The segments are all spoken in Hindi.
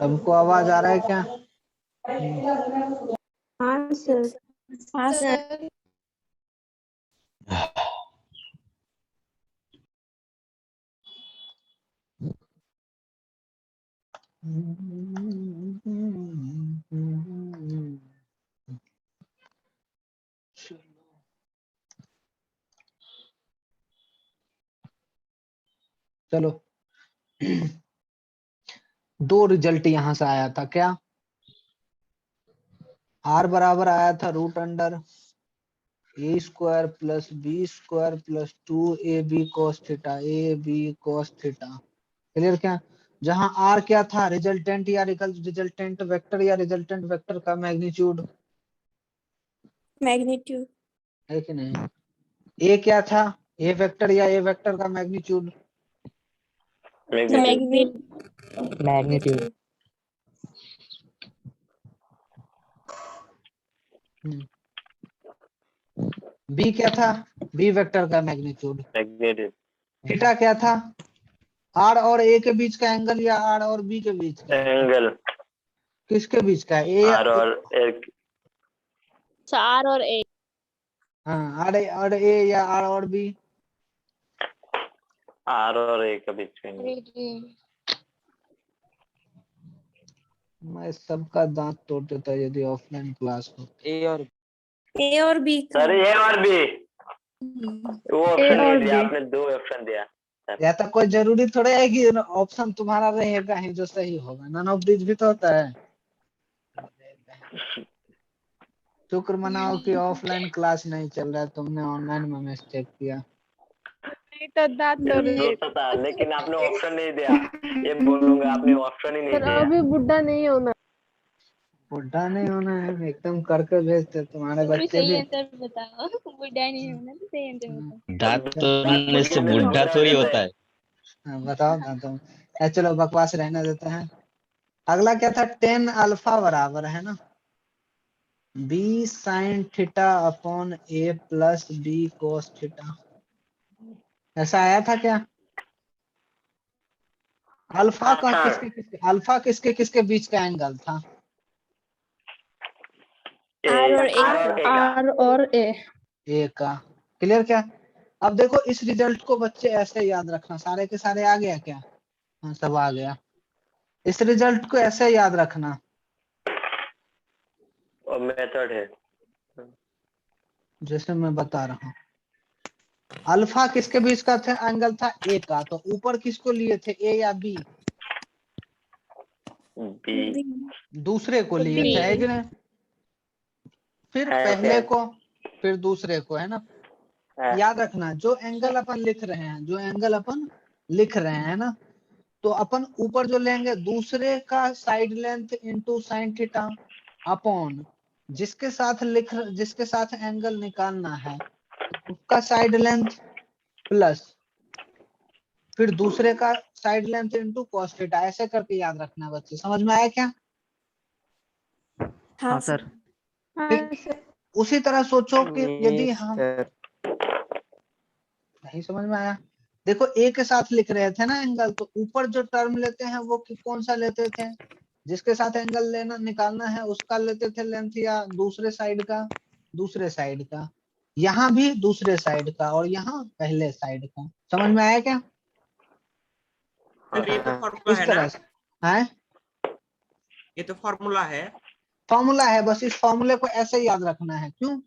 सबको आवाज आ रहा है क्या? हाँ सर। हाँ सर। चलो, दो रिजल्ट यहां से आया था क्या? आर बराबर आया था root under A square plus B square plus 2ab cos theta, A B cos theta. Clear क्या? जहां आर क्या था, रिजल्टेंट या रिजल्टेंट वेक्टर या रिजल्टेंट वेक्टर का मैग्नीट्यूड मैग्नीट्यूड है कि नहीं? ए क्या था, ए वेक्टर या ए वेक्टर का मैग्नीट्यूड? मैग्नीट्यूड। बी क्या था, बी वेक्टर का मैग्नीट्यूड। थीटा क्या था, आर और ए के बीच का एंगल या आर और बी के बीच का एंगल। किसके बीच का? ए आर और ए। आर और ए। हाँ, आर और ए या आर और बी? आर और ए के बीच में। मैं सबका दांत तोड़ देता यदि ऑफलाइन क्लास हो। ए और बी का। सर ए और बी, वो ऑप्शन नहीं दिया B। आपने, दो ऑप्शन दिया। या तो कोई जरूरी थोड़े है कि ऑप्शन तुम्हारा रहेगा ही जो सही होगा, नन ऑफ दिस भी तो होता है। शुक्र मनाओ कि ऑफलाइन क्लास नहीं चल रहा है, तुमने ऑनलाइन में मिस्टेक किया। तो दांत तोड़ दोस्त था, लेकिन आपने ऑप्शन नहीं दिया, ये बोलूंगा आपने ऑप्शन ही नहीं दिया। अभी बुढ़ा नहीं होना। बुढ़ा नहीं होना है, एकदम करके भेजते तुम्हारे बच्चे भी। बताओ, बुढ़ा नहीं होना तो सही आंसर बताओ। दांत तोड़ने से बुढ़ा थोड़ी होता है। बताओ ना तुम। चलो बकवास रहने देते हैं। अगला क्या था, टेन अल्फा बराबर है ना बी साइन थीटा अपॉन ए प्लस बी कोस थीटा। ऐसा आया था क्या? अल्फा का किसके किसके बीच का एंगल था? आर और ए का। क्लियर क्या? अब देखो इस रिजल्ट को बच्चे ऐसे याद रखना, सारे के सारे आ गया क्या? हाँ, सब आ गया। इस रिजल्ट को ऐसे याद रखना, और मेथड है जैसे मैं बता रहा हूँ। अल्फा किसके बीच का था, एंगल था ए का, तो ऊपर किसको लिए थे, ए या बी? बी। दूसरे को लिए थे, है कि नहीं? फिर पहले को, फिर दूसरे को, है ना? याद रखना, जो एंगल अपन लिख रहे हैं ना, तो अपन ऊपर जो लेंगे दूसरे का side length into sine theta upon जिसके साथ एंगल निकालना है उसका साइड लेंथ प्लस फिर दूसरे का side length into cos theta. ऐसे करके याद रखना बच्चे। समझ में आया क्या? हाँ सर। ठीक। उसी तरह सोचो कि यदि हम नहीं समझ में आया, देखो ए के साथ लिख रहे थे ना एंगल, तो ऊपर जो टर्म लेते हैं वो कौन सा लेते थे? जिसके साथ एंगल लेना निकालना है उसका लेते थे लेंथ, या दूसरे साइड का। यहाँ भी दूसरे साइड का और यहाँ पहले साइड का। समझ में आया क्या? ये तो फॉर्मूला है ना? है ये तो फॉर्मूला है। बस इस फॉर्मूले को ऐसे याद रखना है। क्यों?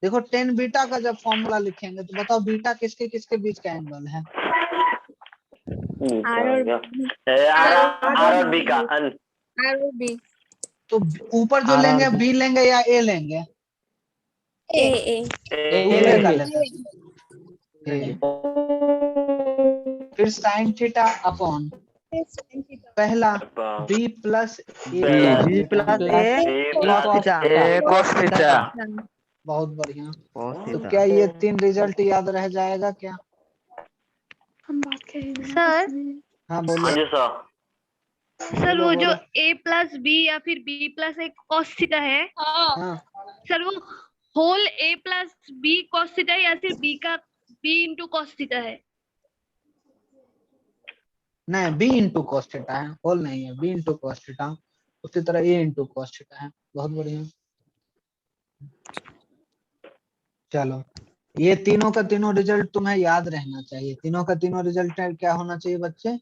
देखो टेन बीटा का जब फॉर्मूला लिखेंगे तो बताओ बीटा किसके किसके बीच का एंगल है? आर और बी का। आर और बी। तो ऊपर जो लेंगे बी लेंगे या ए लेंगे? ए दूसरे का लेते हैं। फिर साइन थीटा अपॉन पहला बी प्लस बी प्लस ए कॉस थीटा। बहुत बढ़िया। तो क्या ये तीन रिजल्ट याद रह जाएगा क्या? हम बात करेंगे सर। हाँ बोलिए। सर वो जो a प्लस बी या फिर b plus A cos theta है, हाँ सर वो whole a plus b cos theta है या फिर b का b इंटू cos थीटा है? नहीं, b इंटू cos थीटा है, होल नहीं है, b इंटू cos थीटा। उसी तरह a इंटू cos थीटा है। बहुत बढ़िया। चलो, ये तीनों का तीनों रिजल्ट तुम्हें याद रहना चाहिए। तीनों का तीनों रिजल्ट क्या होना चाहिए बच्चे?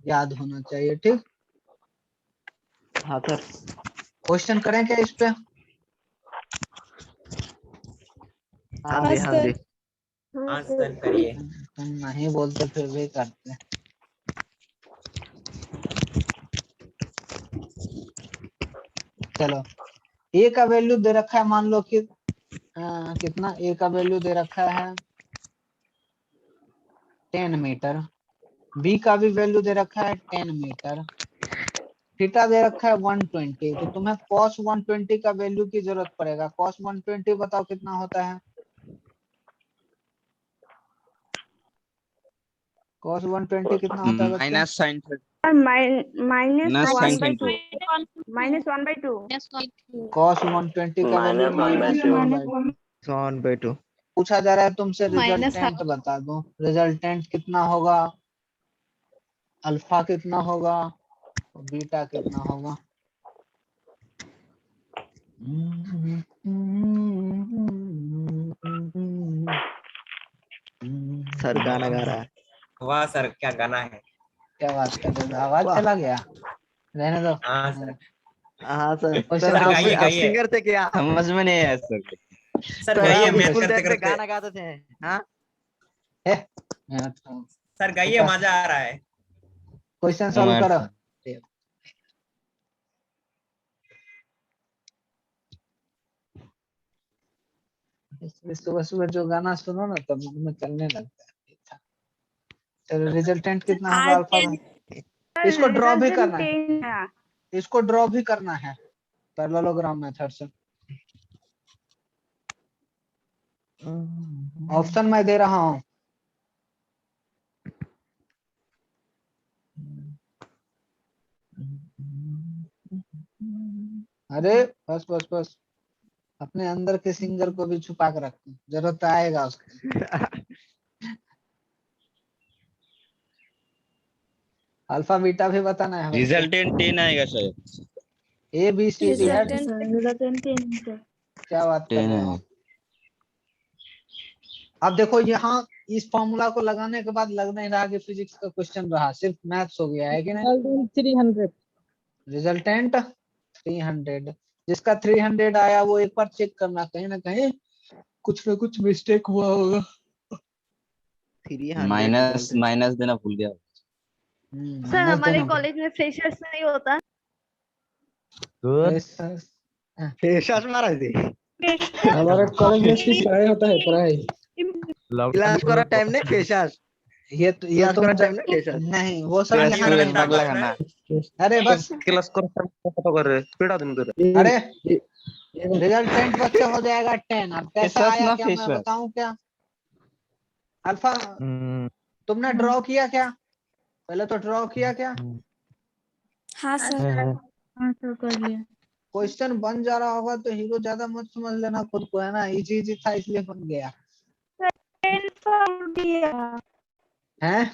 याद होना चाहिए। ठीक, हाँ सर। क्वेश्चन करें क्या इस पे? हाँ जी, हाँ जी। हाँ सर करिए। तुम नहीं बोलते फिर भी करते। चलो, a का वैल्यू दे रखा है, मान लो कि कितना a का वैल्यू दे रखा है 10 मीटर, b का भी वैल्यू दे रखा है 10 मीटर, थीटा दे रखा है 120। तो तुम्हें cos 120 का वैल्यू की जरूरत पड़ेगा। cos 120 बताओ कितना होता है? cos 120 कितना होता है बच्चे? Minus sine minus sine 1/2 cos 120 का वैल्यू -1/2 1/2 पूछा जा रहा है तुमसे। -1/2 रिजल्टेंट बता दो। रिजल्टेंट कितना होगा? अल्फा कितना होगा? बीटा कितना होगा? सर गाना गा रहा है। वाह सर क्या गाना है। क्या बात कर रहे हो? आवाज वाह। चला गया? रहने दो। हाँ सर। हाँ सर। क्वेश्चन सर आप गाइए, आप गाइए। सिंगर थे क्या? समझ में नहीं आया सर। सर सर गाइए आप मैं स्कूल करते टाइम पे करते। गाना गाते थे? हाँ सर गाइए मजा आ रहा है। क्वेश्चन सॉल्व करो। सुबह सुबह जो गाना सुनो ना तब मन में चलने लगता है। चलो, रिजल्टेंट कितना होगा अल्फा? इसको ड्रॉ भी करना है, इसको ड्रॉ भी करना है पैरेललोग्राम मेथड से। ऑप्शन मैं दे रहा हूं। अरे बस बस बस, अपने अंदर के सिंगर को भी छुपा के रखते हैं, जरूरत आएगा उसको। अल्फा बीटा भी बताना है। रिजल्टेंट 10 आएगा शायद। ए बी सी डी है। रिजल्टेंट क्या बात कर 10 रहे हो आएगा। आप? अब देखो यहाँ इस फॉर्मूला को लगाने के बाद लग नहीं रहा कि फिजिक्स का क्वेश्चन रहा, सिर्फ मैथ्स हो गया है कि नहीं? 300 रिजल्टेंट 300। जिसका 300 आया वो एक बार चेक करना, कहीं ना कहीं कुछ ना कुछ मिस्टेक हुआ होगा। माइनस माइनस देना भूल गया। सर हमारे कॉलेज में फ्रेशर्स नहीं होता। फ्रेशर्स मारा थी। हमारे कॉलेज में सिर्फ पढ़ाई होता है, पढ़ाई। क्लास करा टाइम नहीं फ्रेशर्स। ये तुम टाइम नहीं फ्रेशर्स। नहीं, वो सब क्लास यहाँ को नहीं बगला होता। खाना। अरे बस, क्लास अरे रिजल्टेंट बच्चे हो जाएगा 10। अब कैसा फ्रेशर्स आया ना क्या मैं फ्रेशर। बताऊं क्या? अल्फा तुमने ड्रॉ किया क्या? पहले तो ड्रॉ किया क्या? हाँ सर कर लिया। क्वेश्चन बन जा रहा होगा तो हीरो ज्यादा मत समझ लेना खुद को, है ना? इजी इजी था इसलिए बन गया है।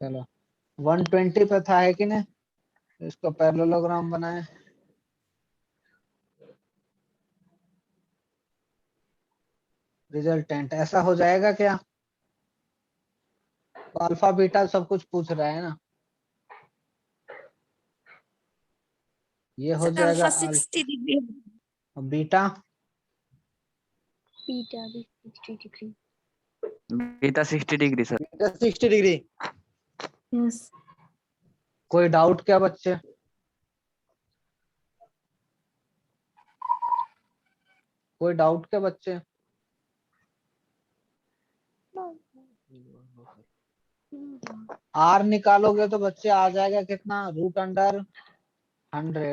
चलो, 120 पे था, है कि नहीं? इसको पैरेललोग्राम बनाए। रिजल्टेंट ऐसा हो जाएगा क्या? तो अल्फा बीटा सब कुछ पूछ रहा है ना, ये हो जाएगा। अल्फा 60 डिग्री बीटा बीटा भी 60 degree. Beta 60 degree sir. Beta 60 degree. Yes कोई डाउट क्या बच्चे? कोई डाउट क्या बच्चे? आर निकालोगे तो बच्चे आ जाएगा कितना? √100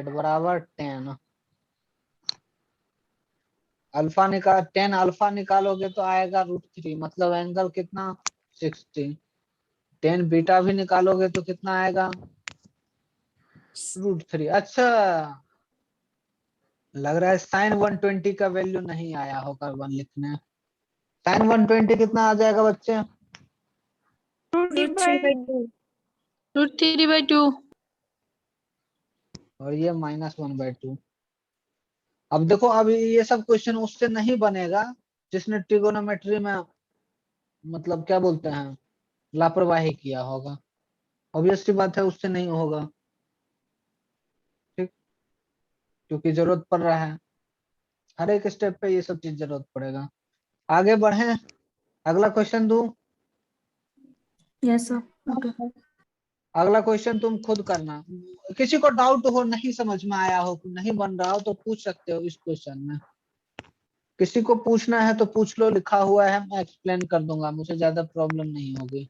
बराबर 10। अल्फा निकाल 10 अल्फा निकालोगे तो आएगा √3, मतलब एंगल कितना? 60। 10 बीटा भी निकालोगे तो कितना आएगा, √3। अच्छा, लग रहा है sin 120 का वैल्यू नहीं आया होगा वन लिखने। sin 120 कितना आ जाएगा बच्चे? √3/2 और ये -1/2। अब देखो, अब ये सब क्वेश्चन उससे नहीं बनेगा जिसने ट्रिगोनोमेट्री में मतलब क्या बोलते हैं लापरवाही किया होगा। ऑब्वियस सी बात है, उससे नहीं होगा, ठीक, क्योंकि जरूरत पड़ रहा है हर एक स्टेप पे, ये सब चीज जरूरत पड़ेगा। आगे बढ़े, अगला क्वेश्चन दूं? Yes sir. ओके अगला क्वेश्चन तुम खुद करना। किसी को डाउट हो, नहीं समझ में आया हो, नहीं बन रहा हो तो पूछ सकते हो इस क्वेश्चन में। किसी को पूछना है तो पूछ लो, लिखा हुआ है, मैं एक्सप्लेन कर दूंगा, मुझे ज्यादा प्रॉब्लम नहीं होगी।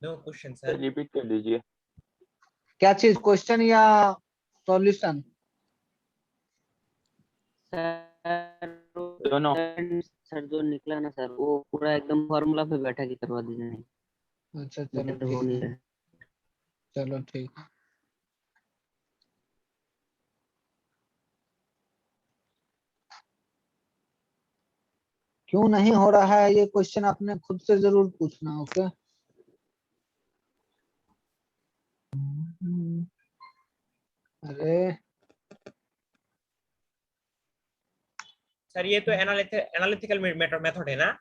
No question sir. रिपीट कर दीजिए। क्या चीज, क्वेश्चन या सॉल्यूशन? दोनों। सर जो निकला ना सर, वो पूरा एकदम फॉर्मूला पे बैठा के करवा दीजिए। अच्छा चलो तो ठीक हो नहीं है, रहा। चलो ठीक है। क्यों नहीं हो रहा है ये क्वेश्चन, अपने खुद से जरूर पूछना। ओके, अरे सर ये तो एनालिटिकल मेथड है ना?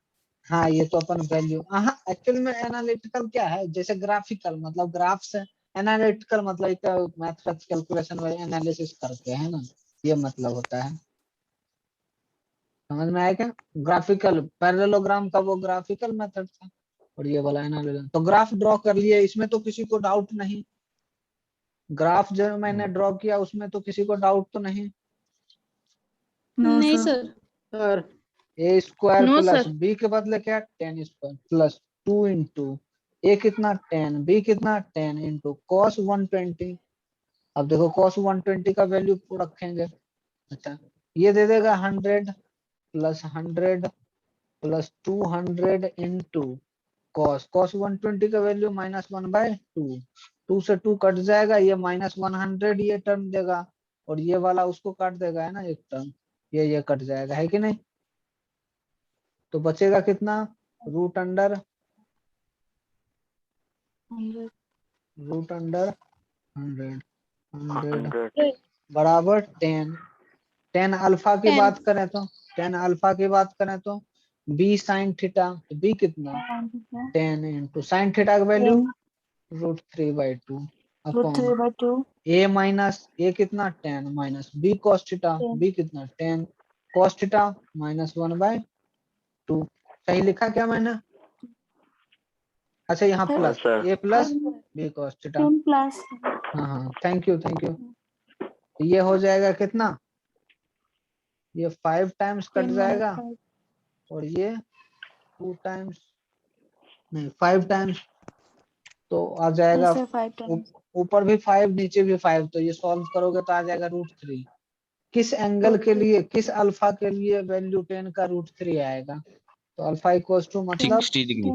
हाँ, ये तो अपन वैल्यू, हाँ एक्चुअल में एनालिटिकल क्या है, जैसे ग्राफिकल मतलब ग्राफ से, एनालिटिकल मतलब एक मैथमेटिक्स कैलकुलेशन वाले एनालिसिस करके, है ना, ये मतलब होता है। समझ में आया क्या? ग्राफिकल पैरेललोग्राम का वो ग्राफिकल मेथड था, और ये वाला एनालिटिकल। तो ग्राफ ड्रॉ कर लिए, इसमें तो किसी को डाउट नहीं। ग्राफ जो मैंने ड्रॉ किया उसमें तो किसी को डाउट तो नहीं। नहीं sir. Sir a square no plus sir. B के बदले क्या, 10 स्क्वायर प्लस 2 इंटू ए कितना 10, बी कितना 10 इंटू कॉस 120। अब देखो cos 120 का वैल्यू रखेंगे। अच्छा, ये दे देगा 100 प्लस 100 प्लस 200 इंटू cos 120 का वैल्यू -1/2। 2 से 2 कट जाएगा, ये -100 ये टर्म देगा, और ये वाला उसको काट देगा, है ना, एक टर्म ये कट जाएगा, है कि नहीं? तो बचेगा कितना, रूट अंडर 100 बराबर 10 अल्फा की 10 बात करें तो, 10 अल्फा की बात करें तो बी साइन थीटा, तो बी कितना 10 इंटू साइन थीटा का value √3/2 upon √3/2 A minus A कितना 10 minus B cos theta, B कितना 10 कॉस थीटा -1/2। सही लिखा क्या मैंने? अच्छा, यहाँ plus sir. A plus b cos theta. 10 plus हाँ हाँ, थैंक यू थैंक यू। ये हो जाएगा कितना, ये 5 टाइम्स कट 10 जाएगा, 5 और ये 2 टाइम्स नहीं 5 टाइम्स, तो आ जाएगा 5 टाइम्स ऊपर भी 5 नीचे भी 5, तो ये सॉल्व करोगे तो आ जाएगा √3। किस एंगल के लिए, किस अल्फा के लिए वैल्यू 10 का √3 आएगा? तो अल्फा इक्वल्स टू मतलब 60 डिग्री।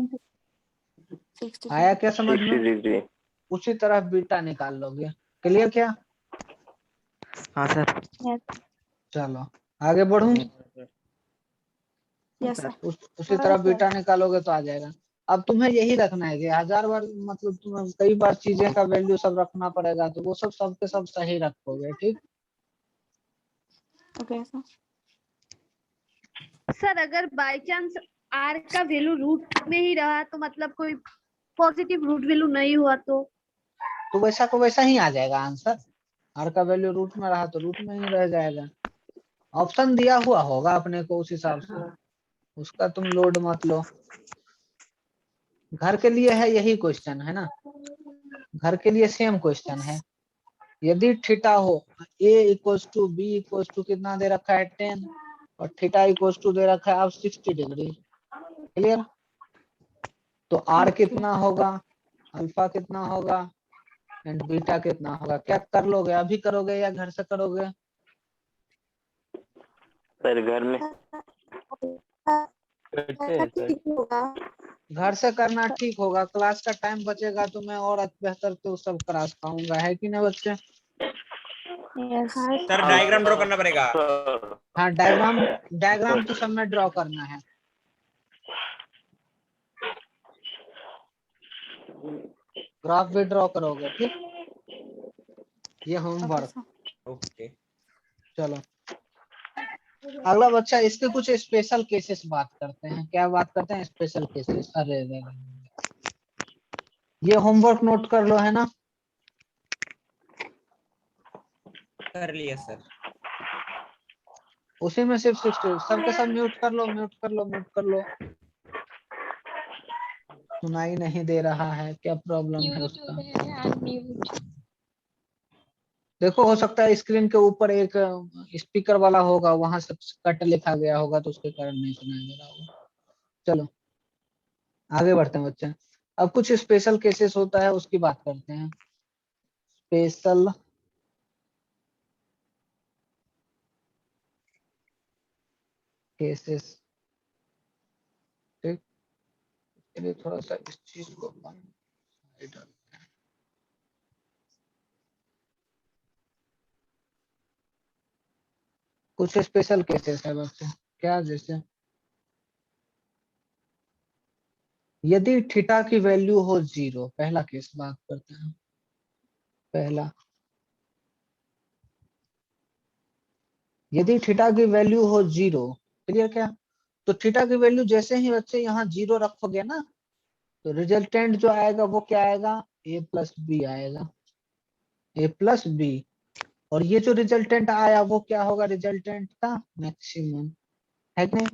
60 आया क्या समझ 60 में? डिग्री। उसी तरह बीटा निकाल लोगे। क्लियर क्या? हाँ सर। चलो आगे बढ़ूं। Yes sir. उसी तरह बीटा निकालोगे तो आ जाएगा। अब तुम्हें यही रखना है कि 1000 बार मतलब तुम्हें कई बार चीजें का वैल्यू सब रखना पड़ेगा, तो वो सब के सब सही रखोगे, ठीक? Okay sir. सर अगर बाय चांस आर का वैल्यू रूट में ही रहा तो मतलब कोई पॉजिटिव रूट वैल्यू नहीं हुआ तो वैसा को वैसा ही आ जाएगा आंसर। आर का वैल्यू रूट में रहा तो रूट में ही रह जाएगा। ऑप्शन दिया हुआ होगा अपने को, उस हिसाब से उसका तुम लोड मत लो। घर के लिए है यही क्वेश्चन, है ना, घर के लिए सेम क्वेश्चन है। यदि थीटा हो, a equals to B equals to कितना दे रखा है 10, और थीटा इक्वल्स टू दे रखा है अब 60 डिग्री। क्लियर? तो आर कितना होगा, अल्फा कितना होगा, एंड बीटा कितना होगा? क्या कर लोगे, अभी करोगे या घर से करोगे? सर घर में करते हैं सर। घर से करना ठीक होगा, क्लास का टाइम बचेगा तो मैं और बेहतर तो सब करा पाऊंगा, है कि नहीं बच्चे? सर डायग्राम ड्रॉ करना पड़ेगा। हाँ डायग्राम तो सब में ड्रॉ करना है। ग्राफ भी ड्रॉ करोगे, ठीक? ये होमवर्क। ओके चलो अगला बच्चा, इसके कुछ स्पेशल केसेस बात करते हैं। क्या बात करते हैं? Special cases. अरे ये होमवर्क नोट कर लो, है ना? कर लिया सर। उसी में सिर्फ 60 सबके सब म्यूट कर लो, म्यूट कर लो, म्यूट कर लो। सुनाई नहीं दे रहा है, क्या प्रॉब्लम है उसका? देखो हो सकता है स्क्रीन के ऊपर एक स्पीकर वाला होगा, वहां से कट लिखा गया होगा तो उसके कारण नहीं सुनाई दे रहा होगा। चलो आगे बढ़ते हैं बच्चे। अब कुछ स्पेशल केसेस होता है उसकी बात करते हैं। स्पेशल केसेस, ठीक? चलिए थोड़ा सा इस चीज को साइड रखते हैं। कुछ स्पेशल केसेस है बच्चे। क्या? जैसे यदि थीटा की वैल्यू हो 0, पहला केस बात करते हैं। पहला, यदि थीटा की वैल्यू हो 0, क्लियर क्या? तो थीटा की वैल्यू जैसे ही बच्चे यहाँ 0 रखोगे ना, तो रिजल्टेंट जो आएगा वो क्या आएगा? a प्लस बी आएगा, a प्लस बी। और ये जो रिजल्टेंट आया वो क्या होगा? रिजल्टेंट का मैक्सिमम, है कि नहीं?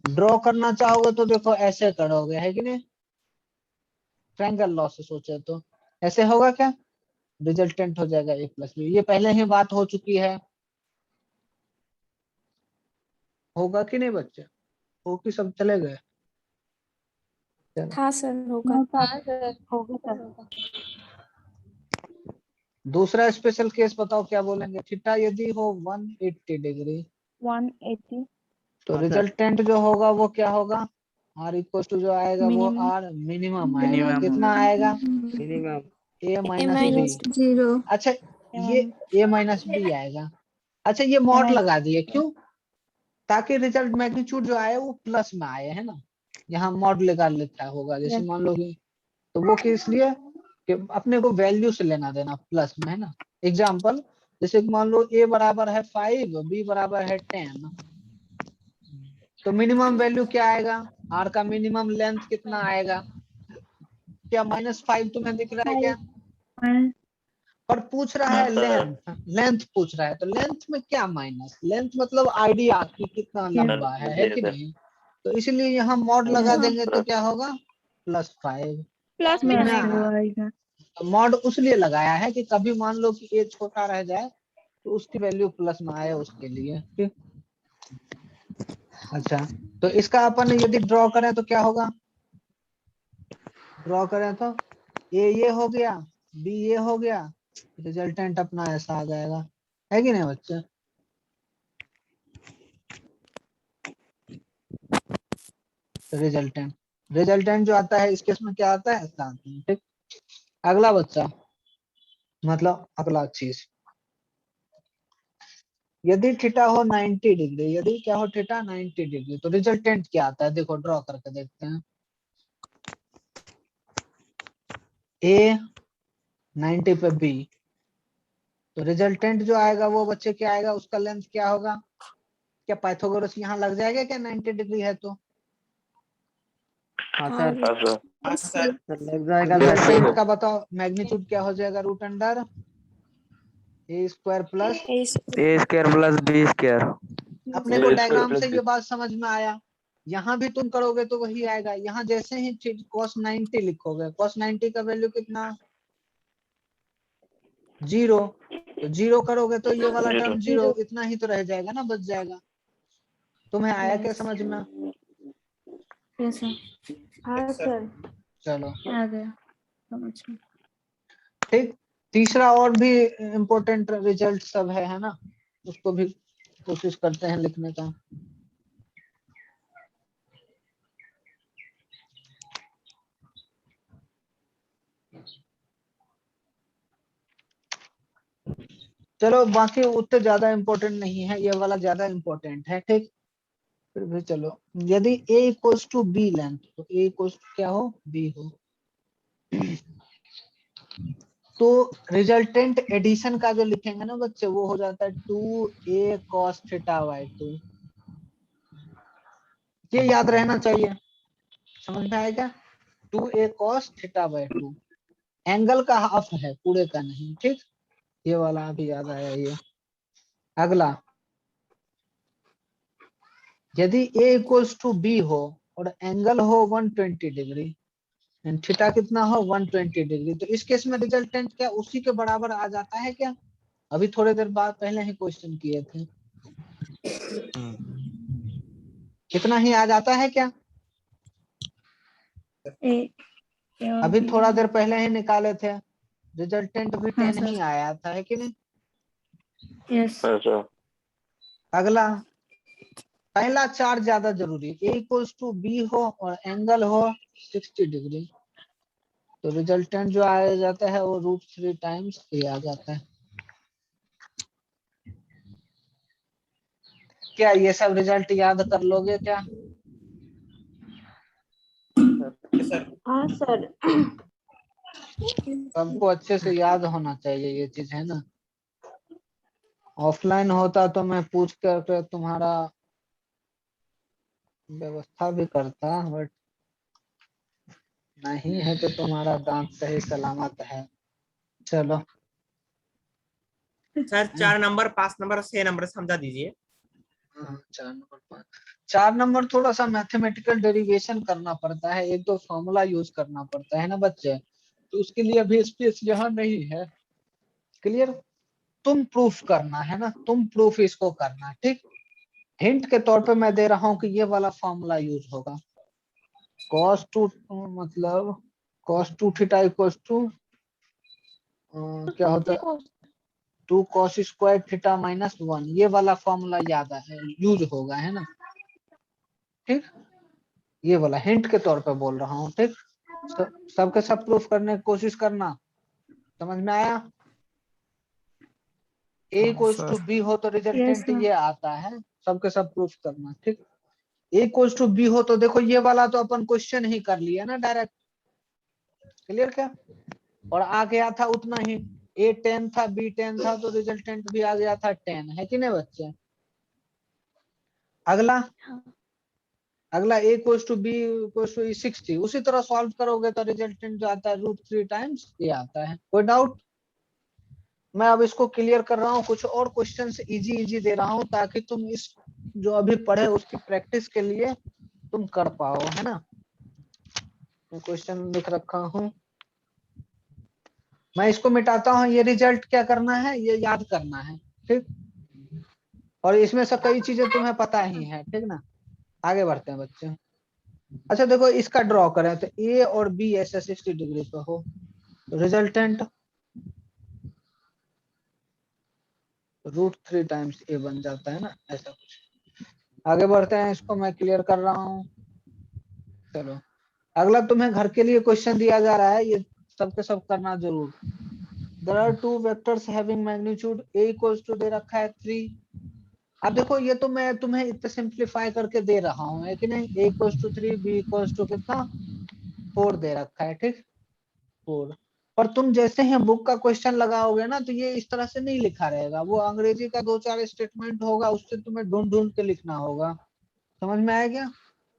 ड्रॉ करना चाहोगे तो देखो ऐसे करोगे, है कि नहीं? ट्रायंगल लॉ से सोचे तो ऐसे होगा क्या? रिजल्टेंट हो जाएगा a प्लस बी। ये पहले ही बात हो चुकी है, होगा कि नहीं बच्चे? हो कि सब चले गए? हाँ सर होगा। दूसरा स्पेशल केस बताओ क्या बोलेंगे? थीटा यदि हो 180 डिग्री 180 तो हाँ, सर। रिजल्टेंट जो होगा वो क्या होगा? r इक्वल टू जो आएगा वो Minimum. r मिनिमम आएगा। कितना आएगा? Minimum a A minus minus B. 0. अच्छा ये a माइनस बी आएगा। अच्छा ये मॉड लगा दिए, क्यों? ताकि रिजल्ट मैग्नीट्यूड जो आए वो प्लस में आए, है ना? यहाँ मॉड लगा लिखा होगा, जैसे मान लो कि, तो वो किस लिए? कि अपने को वैल्यू से लेना देना प्लस में, है ना? एग्जाम्पल, जैसे मान लो a बराबर है 5, b बराबर है 10, तो मिनिमम वैल्यू क्या आएगा? r का मिनिमम लेंथ कितना आएगा? क्या -5 तुम्हें दिख रहा है क्या? और पूछ रहा है लेंथ, लेंथ पूछ रहा है, तो लेंथ में क्या माइनस? लेंथ मतलब आइडिया कि कितना लंबा है कि नहीं? तो इसलिए यहाँ मॉड लगा देंगे तो क्या होगा? +5। प्लस में आएगा। तो मॉड उसलिए लगाया है कि कभी मान लो कि a छोटा रह जाए तो उसकी वैल्यू प्लस में आए, उसके लिए, ठीक? अच्छा तो इसका अपन यदि ड्रॉ करें तो क्या होगा? ड्रॉ करें तो ये हो गया, b ये हो गया, रिजल्टेंट अपना ऐसा आ जाएगा, है कि नहीं बच्चे? रिजल्टेंट जो आता है इस केस में क्या आता है? ऐसा आता है, ठीक? अगला बच्चा, मतलब अगला चीज, यदि थीटा हो 90 डिग्री, यदि क्या हो? थीटा 90 डिग्री, तो रिजल्टेंट क्या आता है? देखो ड्रॉ करके देखते हैं। a 90 पे b, तो रिजल्टेंट जो आएगा वो बच्चे क्या आएगा? उसका लेंथ क्या होगा? क्या पाइथागोरस यहाँ लग जाएगा क्या 90 डिग्री है तो? हाँ सर हाँ सर। लग जाएगा सर। रिजल्टेंट का बताओ मैग्नीट्यूड क्या हो जाएगा? Root under a square plus, A square plus B square. अपने को डायग्राम से ये बात समझ में आया। यहाँ भी तुम करोगे तो वही आएगा। यहाँ जैसे ही cos 90 लिखोगे, cos 90 का वैल्यू कितना? 0। तो 0 करोगे तो ये वाला टर्म 0, इतना ही तो रह जाएगा ना, बच जाएगा। तुम्हें आया क्या समझ में? Yes sir. हाँ सर चलो आ गया समझ में। ठीक। तीसरा और भी इम्पोर्टेंट रिजल्ट सब है ना? उसको भी कोशिश करते हैं लिखने का। चलो बाकी उतने ज्यादा इम्पोर्टेंट नहीं है, ये वाला ज्यादा इम्पोर्टेंट है, ठीक। फिर भी चलो, यदि a equals to B length, तो a इक्वल्स टू क्या हो, b हो, तो रिजल्टेंट एडिशन का जो लिखेंगे ना बच्चे, वो हो जाता है 2a cos थीटा बाय 2। ये याद रहना चाहिए, समझ में आएगा, 2a cos theta by 2, angle का हाफ है, पूरे का नहीं, ठीक। ये वाला अभी याद आया ये। अगला, यदि a इक्वल्स टू b हो और एंगल हो 120 डिग्री, थीटा कितना हो 120 डिग्री, तो इस केस में रिजल्टेंट क्या उसी के बराबर आ जाता है क्या? अभी थोड़ी देर बाद पहले ही क्वेश्चन किए थे, कितना ही आ जाता है क्या? अभी थोड़ा देर पहले ही निकाले थे, रिजल्टेंट भी 10 ही आया था, है कि नहीं? यस अच्छा अगला, पहला चार्ज ज्यादा जरूरी है, a इक्वल्स टू बी हो और एंगल हो 60 डिग्री, तो रिजल्टेंट जो आ जाता है वो √3 टाइम्स a आ जाता है। क्या ये सब रिजल्ट याद कर लोगे क्या? सर हाँ सर। सबको अच्छे से याद होना चाहिए ये चीज, है ना। ऑफलाइन होता तो मैं पूछ कर तुम्हारा व्यवस्था भी करता, बट नहीं है तो तुम्हारा दांत सही सलामत है। चलो, सर 4 नंबर 5 नंबर 6 नंबर समझा दीजिए। 4 नंबर 5, 4 नंबर थोड़ा सा मैथमेटिकल डेरिवेशन करना पड़ता है, एक दो फॉर्मूला यूज करना पड़ता है ना बच्चे, तो उसके लिए अभी स्पेस यहाँ नहीं है। क्लियर? तुम प्रूफ करना है ना, तुम प्रूफ इसको करना, ठीक। हिंट के तौर पे मैं दे रहा हूँ कि ये वाला फॉर्मूला यूज होगा, cos 2 मतलब cos 2 थीटा इक्वल्स टू क्या होता है 2 cos स्क्वायर थीटा माइनस 1, ये वाला फॉर्मूला याद है, यूज होगा, है ना, ठीक। ये वाला हिंट के तौर पे बोल रहा हूँ, ठीक। सबके सब प्रूफ करने की कोशिश करना, समझ में आया? a इक्वल्स टू b हो तो रिजल्टेंट ये आता है, सबके सब प्रूफ करना, ठीक। a इक्वल्स टू b हो तो देखो ये वाला तो अपन क्वेश्चन ही कर लिया ना डायरेक्ट, क्लियर क्या? और आ गया था उतना ही, a 10 था b 10 था, तो रिजल्टेंट भी आ गया था 10, है कि नहीं बच्चे? अगला, अगला a equals to b equals to 60, उसी तरह सॉल्व करोगे तो रिजल्टेंट जो आता है √3 टाइम्स ये आता है। कोई डाउट? मैं अब इसको क्लियर कर रहा हूँ, कुछ और क्वेश्चंस इजी इजी दे रहा हूँ ताकि तुम इस जो अभी पढ़े उसकी प्रैक्टिस के लिए तुम कर पाओ, है ना। मैं क्वेश्चन लिख रखा हूँ, मैं इसको मिटाता हूँ, ये रिजल्ट क्या करना है, ये याद करना है, ठीक। और इसमें से कई चीजें तुम्हें पता ही है, ठीक ना। आगे बढ़ते हैं बच्चे। अच्छा देखो, इसका ड्रॉ करें तो ए और बी ऐसे 60 डिग्री पे हो, तो रिजल्टेंट √3 टाइम्स ए बन जाता है ना, ऐसा कुछ। आगे बढ़ते हैं, इसको मैं क्लियर कर रहा हूँ। चलो, अगला तुम्हें घर के लिए क्वेश्चन दिया जा रहा है, ये सबके सब करना जरूर। There are two vectors having magnitude a equals to दे रखा है 3। अब देखो ये तो मैं तुम्हें इतना सिंप्लीफाई करके दे रहा हूँ, है कि नहीं। a equals to 3, b equals to कितना 4 दे रखा है, ठीक 4। पर तुम जैसे ही बुक का क्वेश्चन लगाओगे ना, तो ये इस तरह से नहीं लिखा रहेगा, वो अंग्रेजी का 2-4 स्टेटमेंट होगा, उससे तुम्हें ढूंढ ढूंढ के लिखना होगा, समझ में आया क्या?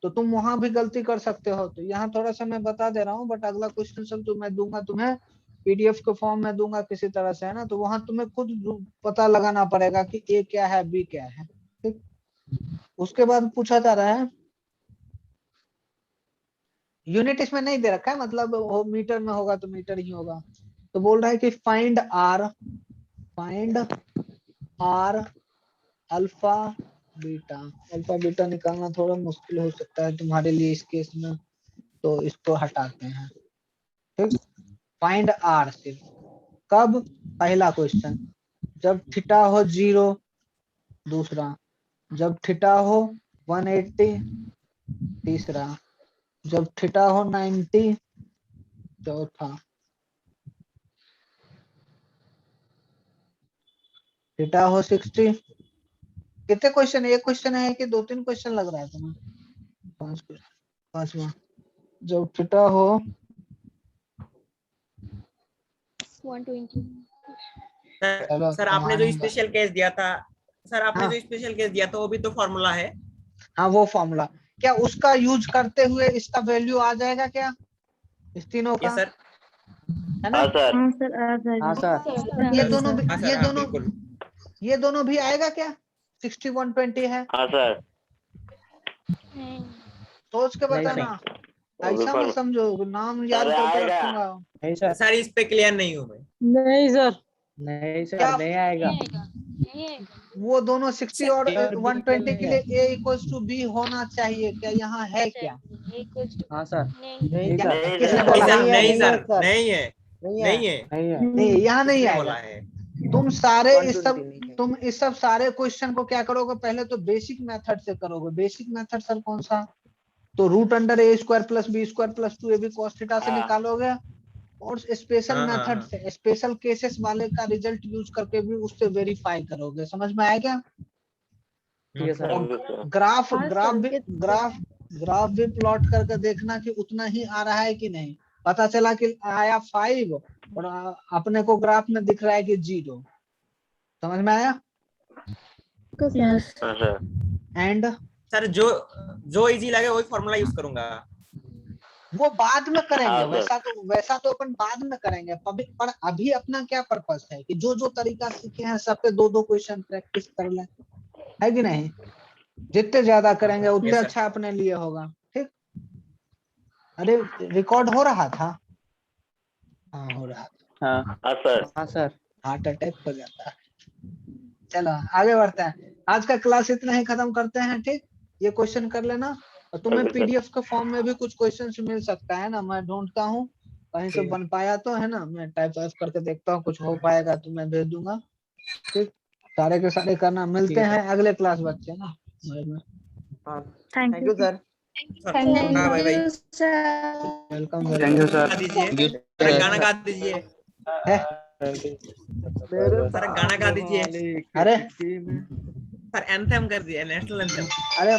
तो तुम वहां भी गलती कर सकते हो, तो यहाँ थोड़ा सा मैं बता दे रहा हूँ, बट अगला क्वेश्चन सब तो मैं दूंगा तुम्हें पीडीएफ के फॉर्म में दूंगा किसी तरह से, है ना, तो वहां तुम्हें खुद पता लगाना पड़ेगा कि ए क्या है बी क्या है, ठीक। उसके बाद पूछा जा रहा है, यूनिट इसमें नहीं दे रखा है, मतलब मीटर में होगा तो मीटर ही होगा। तो बोल रहा है कि फाइंड आर अल्फा बीटा निकालना थोड़ा मुश्किल हो सकता है तुम्हारे लिए इस केस में, तो इसको हटाते हैं, ठीक। फाइंड आर सिर्फ कब, पहला क्वेश्चन जब थीटा हो 0, दूसरा जब थीटा हो 180, तीसरा जब थीटा हो 90, चौथा थीटा हो 60। कितने क्वेश्चन, एक क्वेश्चन है कि 2-3 क्वेश्चन लग रहा है तुम्हें? 5वां। जब थीटा हो 120। चलो, सर आपने जो तुम्हारा स्पेशल केस दिया था, सर आपने हाँ। जो स्पेशल केस दिया था वो भी तो फॉर्मूला है। हाँ वो फॉर्मूला, क्या उसका यूज करते हुए इसका वैल्यू आ जाएगा क्या, इस तीनों ये का, सर, है ना? हाँ सर। हाँ सर आ जाएगा। हाँ सर। ये दोनों भी, हाँ सर, हाँ बिल्कुल। ये दोनों भी आएगा क्या? 60 120 है, हाँ सर। सोच के नहीं, बताना, वो भी ऐसा मत समझो नाम याद सर करके आएगा। रखूंगा। नहीं सर। सर इस पे क्लियर नहीं हूँ मैं। नहीं सर। नहीं सर, क्या? नहीं आएगा। वो दोनों 60 सर, और सर, 120 बिल्कुल के नहीं लिए a इक्वल्स टू b होना चाहिए, क्या यहाँ है क्या? हाँ सर। नहीं क्या? सर। नहीं किसने सर। बोला? नहीं नहीं सर, है, नहीं है, नहीं नहीं है, नहीं है। नहीं, यहाँ नहीं किसने आएगा। बोला है? तुम सारे इस 120 सब, नहीं है। तुम इस सब सारे क्वेश्चन को क्या करोगे, पहले तो बेसिक मेथड से करोगे। बेसिक मेथड सर कौन सा? तो रूट अंडर ए square plus B square plus 2ab cos theta से हाँ। निकालोगे, और स्पेशल हाँ, हाँ, मेथड हाँ। से, स्पेशल केसेस वाले का रिजल्ट यूज करके भी उससे वेरीफाई करोगे। समझ में आया क्या? ठीक है सर। और ग्राफ हाँ ग्राफ सर, भी ये ग्राफ भी प्लॉट करके देखना कि उतना ही आ रहा है कि नहीं। पता चला कि आया 5 और अपने को ग्राफ में दिख रहा है कि 0। समझ में आया? यस। हाँ सर। एंड सर जो इजी लगे वही फॉर्मूला यूज करूंगा। वो बाद में करेंगे, हाँ, सर। वैसा तो अपन बाद में करेंगे। पर अभी अपना क्या पर्पस है कि जो जो तरीका सीखे हैं सब पे 2-2 क्वेश्चन प्रैक्टिस कर लें, है कि नहीं? जितने ज्यादा करेंगे उतने Yes, sir. अच्छा अपने लिए होगा। ठीक। अरे रिकॉर्ड हो रहा था? हाँ हो रहा था। हाँ। हाँ सर। हाँ सर। हार्ट अटैक हो जाता है। चलो आगे बढ़ते हैं, आज का क्लास इतना ही खत्म करते हैं। ठीक, ये क्वेश्चन कर लेना, और तुम्हें Okay, sir. पीडीएफ के फॉर्म में भी कुछ क्वेश्चंस मिल सकता है ना, मैं ढूंढता हूँ कहीं से बन पाया तो, है ना? मैं टाइप करके देखता हूँ, कुछ हो पाएगा तो मैं भेज दूंगा। ठीक, सारे के सारे करना। मिलते हैं अगले क्लास बच्चे ना। Thank thank you sir. हाँ भाई भाई, वेलकम। Thank you sir. गा दीजिए सर, गाना गा दीजिए सर, गाना गा दीजिए अरे सर, एंथम कर दीजिए, नेशनल एंथम। अरे